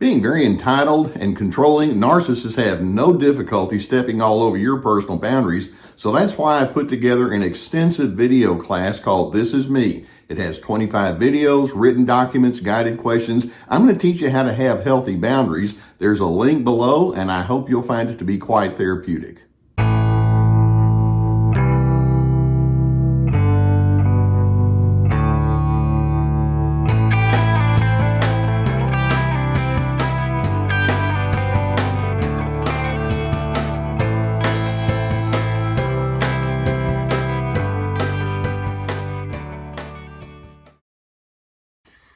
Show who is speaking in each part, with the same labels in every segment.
Speaker 1: Being very entitled and controlling, narcissists have no difficulty stepping all over your personal boundaries. So that's why I put together an extensive video class called This Is Me. It has 25 videos, written documents, guided questions. I'm going to teach you how to have healthy boundaries. There's a link below, and I hope you'll find it to be quite therapeutic.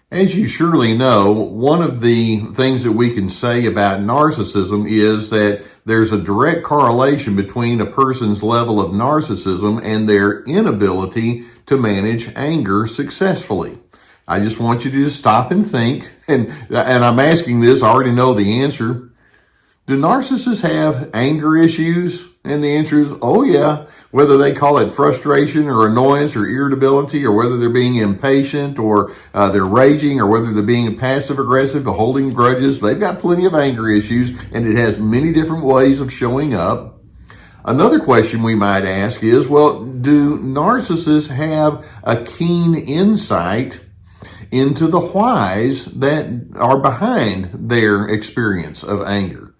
Speaker 1: As you surely know, one of the things that we can say about narcissism is that there's a direct correlation between a person's level of narcissism and their inability to manage anger successfully. I just want you to just stop and think, and I'm asking this, I already know the answer. Do narcissists have anger issues? And the answer is, oh yeah. Whether they call it frustration or annoyance or irritability, or whether they're being impatient or they're raging, or whether they're being passive aggressive or holding grudges, they've got plenty of anger issues, and it has many different ways of showing up. Another question we might ask is, well, do narcissists have a keen insight into the whys that are behind their experience of anger?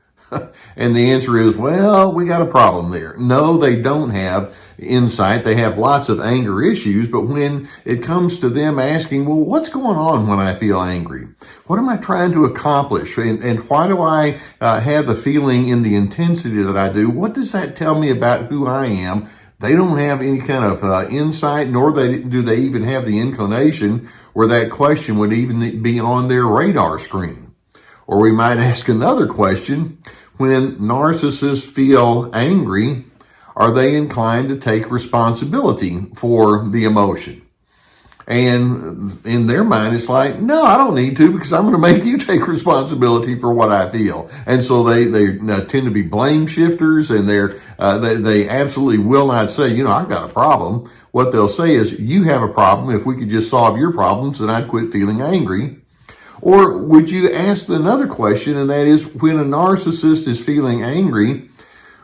Speaker 1: And the answer is, well, we got a problem there. No, they don't have insight. They have lots of anger issues, but when it comes to them asking, well, what's going on when I feel angry? What am I trying to accomplish? And why do I have the feeling in the intensity that I do? What does that tell me about who I am? They don't have any kind of insight, nor do they even have the inclination where that question would even be on their radar screen. Or we might ask another question. When narcissists feel angry, are they inclined to take responsibility for the emotion? And in their mind, it's like, no, I don't need to, because I'm going to make you take responsibility for what I feel. And so they tend to be blame shifters, and they absolutely will not say, I've got a problem. What they'll say is, you have a problem. If we could just solve your problems, then I'd quit feeling angry. Or would you ask another question, and that is, when a narcissist is feeling angry,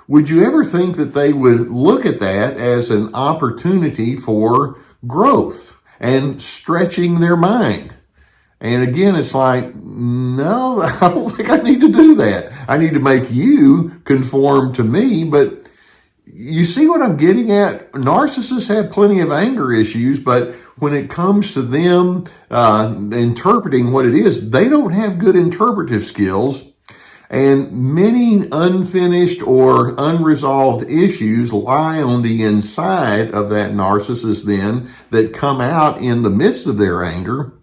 Speaker 1: would you ever think that they would look at that as an opportunity for growth and stretching their mind? And again, it's like, no, I don't think I need to do that. I need to make you conform to me. But you see what I'm getting at? Narcissists have plenty of anger issues, but when it comes to them interpreting what it is, they don't have good interpretive skills. And many unfinished or unresolved issues lie on the inside of that narcissist then that come out in the midst of their anger.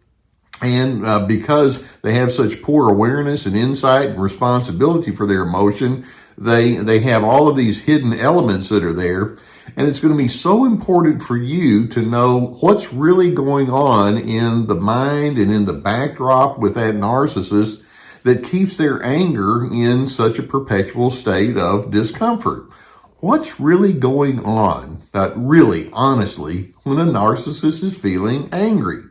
Speaker 1: And because they have such poor awareness and insight and responsibility for their emotion, they have all of these hidden elements that are there. And it's going to be so important for you to know what's really going on in the mind and in the backdrop with that narcissist that keeps their anger in such a perpetual state of discomfort. What's really going on, really, honestly, when a narcissist is feeling angry?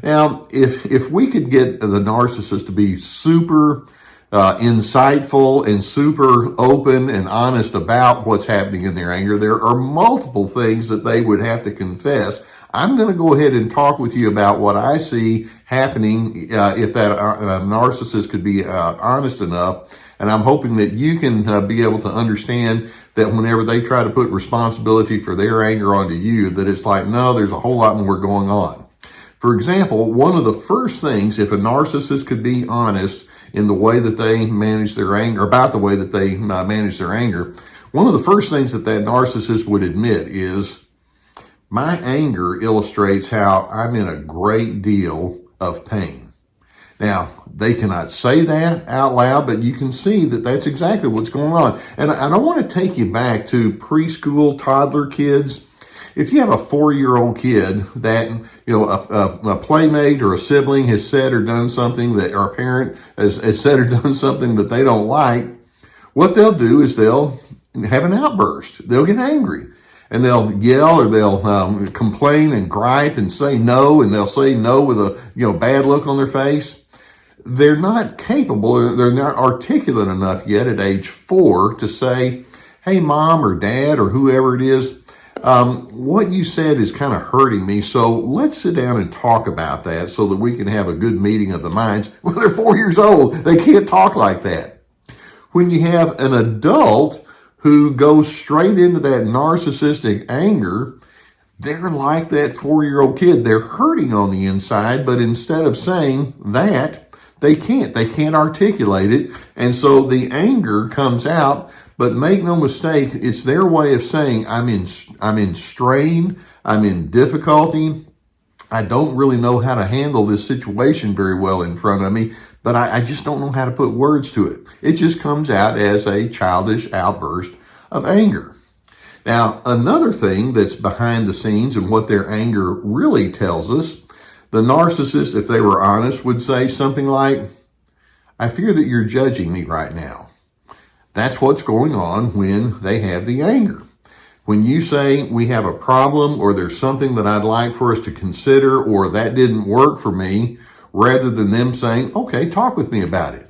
Speaker 1: Now, if we could get the narcissist to be super insightful and super open and honest about what's happening in their anger, there are multiple things that they would have to confess. I'm going to go ahead and talk with you about what I see happening if that narcissist could be honest enough. And I'm hoping that you can be able to understand that whenever they try to put responsibility for their anger onto you, that it's like, no, there's a whole lot more going on. For example, one of the first things, if a narcissist could be honest in the way that they manage their anger, about the way that they manage their anger, one of the first things that narcissist would admit is, my anger illustrates how I'm in a great deal of pain. Now, they cannot say that out loud, but you can see that that's exactly what's going on. And I want to take you back to preschool toddler kids. If you have a 4-year-old kid that, a playmate or a sibling has said or done something that, or a parent has said or done something that they don't like, what they'll do is they'll have an outburst. They'll get angry and they'll yell, or they'll complain and gripe and say no, and they'll say no with a, bad look on their face. they're not capable, they're not articulate enough yet at age 4 to say, hey, mom or dad or whoever it is, what you said is kind of hurting me, so let's sit down and talk about that so that we can have a good meeting of the minds. Well, they're 4 years old. They can't talk like that. When you have an adult who goes straight into that narcissistic anger, they're like that 4-year-old kid. They're hurting on the inside, but instead of saying that, they can't articulate it. And so the anger comes out, but make no mistake, it's their way of saying, I'm in strain, I'm in difficulty, I don't really know how to handle this situation very well in front of me, but I just don't know how to put words to it. It just comes out as a childish outburst of anger. Now, another thing that's behind the scenes and what their anger really tells us, the narcissist, if they were honest, would say something like, I fear that you're judging me right now. That's what's going on when they have the anger. When you say we have a problem or there's something that I'd like for us to consider or that didn't work for me, rather than them saying, okay, talk with me about it.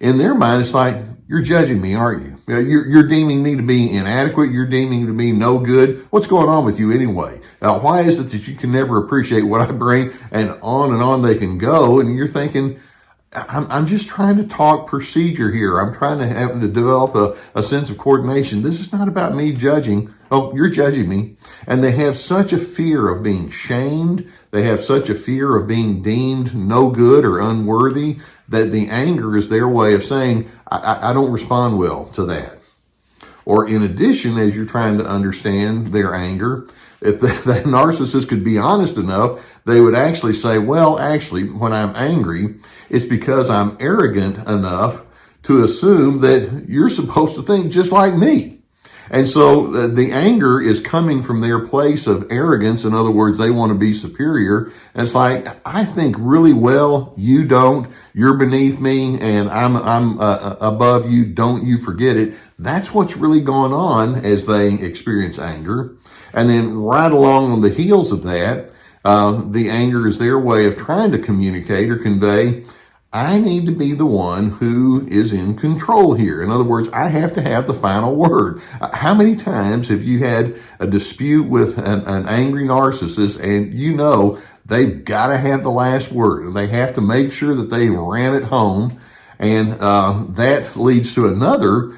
Speaker 1: In their mind, it's like, you're judging me, aren't you? You're deeming me to be inadequate. You're deeming me to be no good. What's going on with you anyway? Why is it that you can never appreciate what I bring? And on they can go. And you're thinking, I'm just trying to talk procedure here. I'm trying to develop a sense of coordination. This is not about me judging. Oh, you're judging me. And they have such a fear of being shamed. They have such a fear of being deemed no good or unworthy that the anger is their way of saying, I don't respond well to that. Or in addition, as you're trying to understand their anger, if the narcissist could be honest enough, they would actually say, well, actually, when I'm angry, it's because I'm arrogant enough to assume that you're supposed to think just like me. And so the anger is coming from their place of arrogance. In other words, they want to be superior. And it's like, I think really well, you don't, you're beneath me, and I'm above you, don't you forget it. That's what's really going on as they experience anger. And then right along on the heels of that, the anger is their way of trying to communicate or convey, I need to be the one who is in control here. In other words, I have to have the final word. How many times have you had a dispute with an angry narcissist and you know they've got to have the last word and they have to make sure that they ram it home, and that leads to another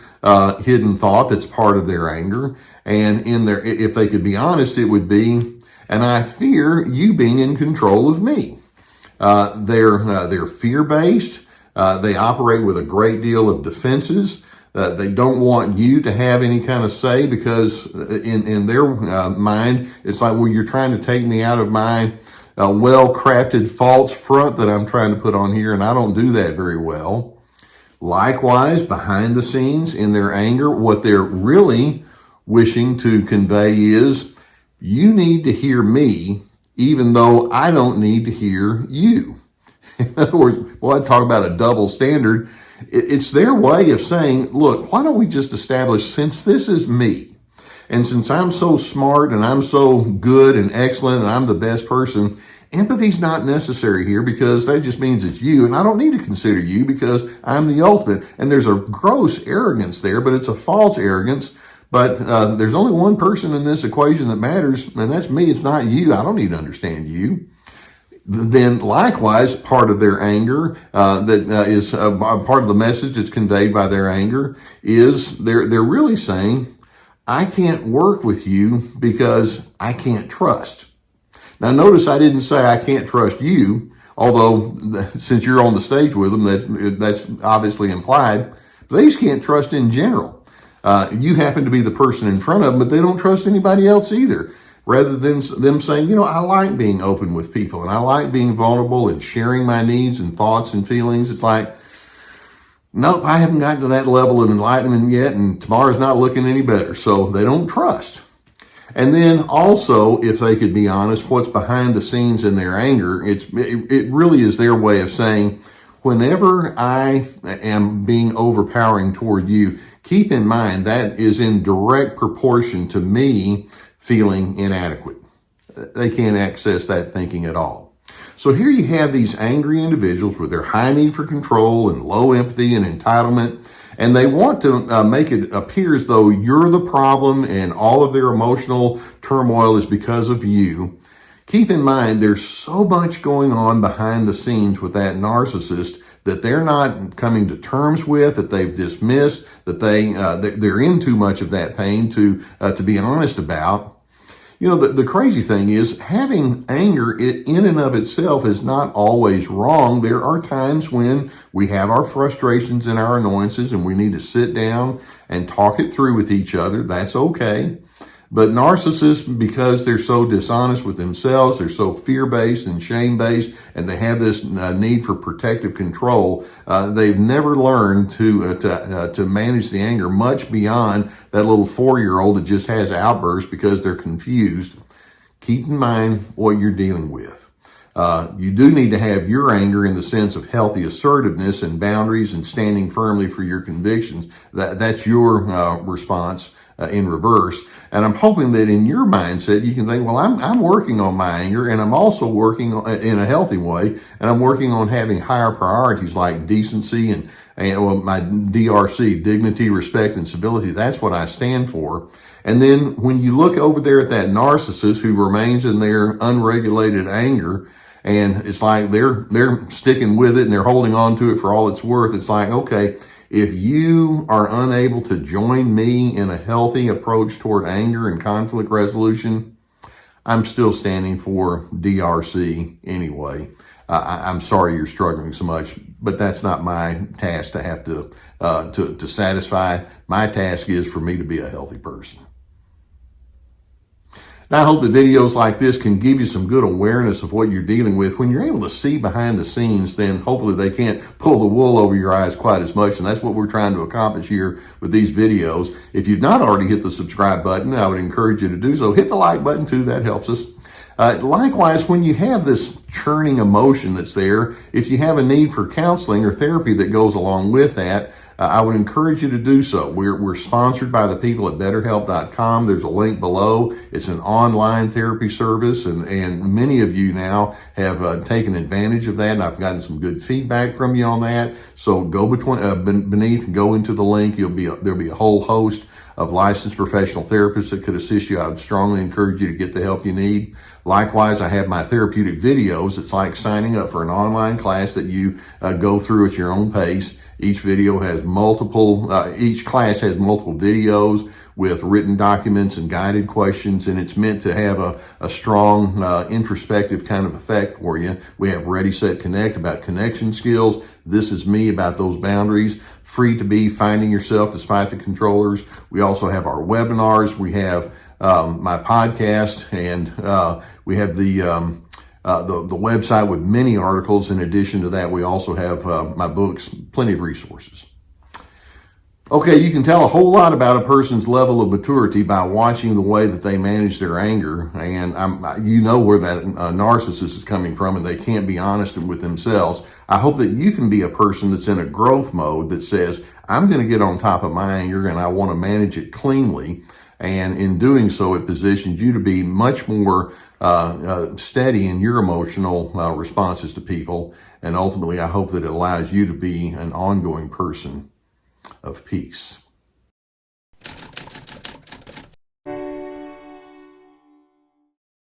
Speaker 1: hidden thought that's part of their anger. And if they could be honest, it would be, and I fear you being in control of me. They're fear-based. They operate with a great deal of defenses. They don't want you to have any kind of say because in their mind, it's like, well, you're trying to take me out of my well-crafted false front that I'm trying to put on here, and I don't do that very well. Likewise, behind the scenes in their anger, what they're really wishing to convey is, you need to hear me even though I don't need to hear you. In other words, I talk about a double standard. It's their way of saying, look, why don't we just establish, since this is me, and since I'm so smart and I'm so good and excellent and I'm the best person, empathy's not necessary here because that just means it's you, and I don't need to consider you because I'm the ultimate. And there's a gross arrogance there, but it's a false arrogance. But there's only one person in this equation that matters, and that's me. It's not you. I don't need to understand you. Then likewise, part of their anger that is part of the message that's conveyed by their anger is they're really saying, I can't work with you because I can't trust. Now notice I didn't say I can't trust you, although since you're on the stage with them, that's obviously implied. They just can't trust in general. You happen to be the person in front of them, but they don't trust anybody else either. Rather than them saying, I like being open with people and I like being vulnerable and sharing my needs and thoughts and feelings. It's like, nope, I haven't gotten to that level of enlightenment yet, and tomorrow's not looking any better. So they don't trust. And then also, if they could be honest, what's behind the scenes in their anger, it really is their way of saying, whenever I am being overpowering toward you, keep in mind that is in direct proportion to me feeling inadequate. They can't access that thinking at all. So here you have these angry individuals with their high need for control and low empathy and entitlement, and they want to make it appear as though you're the problem and all of their emotional turmoil is because of you. Keep in mind, there's so much going on behind the scenes with that narcissist that they're not coming to terms with, that they've dismissed, that they're in too much of that pain to be honest about. You know, the crazy thing is having anger in and of itself is not always wrong. There are times when we have our frustrations and our annoyances and we need to sit down and talk it through with each other. That's okay. But narcissists, because they're so dishonest with themselves, they're so fear-based and shame-based, and they have this need for protective control, they've never learned to manage the anger much beyond that little 4-year-old that just has outbursts because they're confused. Keep in mind what you're dealing with. You do need to have your anger in the sense of healthy assertiveness and boundaries and standing firmly for your convictions. That's your response in reverse. And I'm hoping that in your mindset, you can think, well, I'm working on my anger, and I'm also working in a healthy way, and I'm working on having higher priorities like decency and my DRC, dignity, respect, and civility. That's what I stand for. And then when you look over there at that narcissist who remains in their unregulated anger, and it's like they're sticking with it and they're holding on to it for all it's worth, it's like, okay, if you are unable to join me in a healthy approach toward anger and conflict resolution, I'm still standing for DRC anyway. I'm sorry you're struggling so much, but that's not my task to have to satisfy. My task is for me to be a healthy person. Now, I hope that videos like this can give you some good awareness of what you're dealing with. When you're able to see behind the scenes, then hopefully they can't pull the wool over your eyes quite as much. And that's what we're trying to accomplish here with these videos. If you've not already hit the subscribe button, I would encourage you to do so. Hit the like button too, that helps us. Likewise, when you have this churning emotion that's there, if you have a need for counseling or therapy that goes along with that, I would encourage you to do so. We're sponsored by the people at BetterHelp.com. There's a link below. It's an online therapy service, and many of you now have taken advantage of that, and I've gotten some good feedback from you on that. So go beneath and go into the link. There'll be a whole host of licensed professional therapists that could assist you. I would strongly encourage you to get the help you need. Likewise, I have my therapeutic videos. It's like signing up for an online class that you go through at your own pace. Each video has each class has multiple videos with written documents and guided questions, and it's meant to have a strong introspective kind of effect for you. We have Ready, Set, Connect about connection skills. This is me about those boundaries. Free to be finding yourself despite the controllers. We also have our webinars. We have my podcast, and we have the website with many articles. In addition to that, we also have my books, plenty of resources. Okay, you can tell a whole lot about a person's level of maturity by watching the way that they manage their anger. And you know where that narcissist is coming from, and they can't be honest with themselves. I hope that you can be a person that's in a growth mode that says, I'm going to get on top of my anger and I want to manage it cleanly. And in doing so, it positions you to be much more steady in your emotional responses to people. And ultimately, I hope that it allows you to be an ongoing person of peace.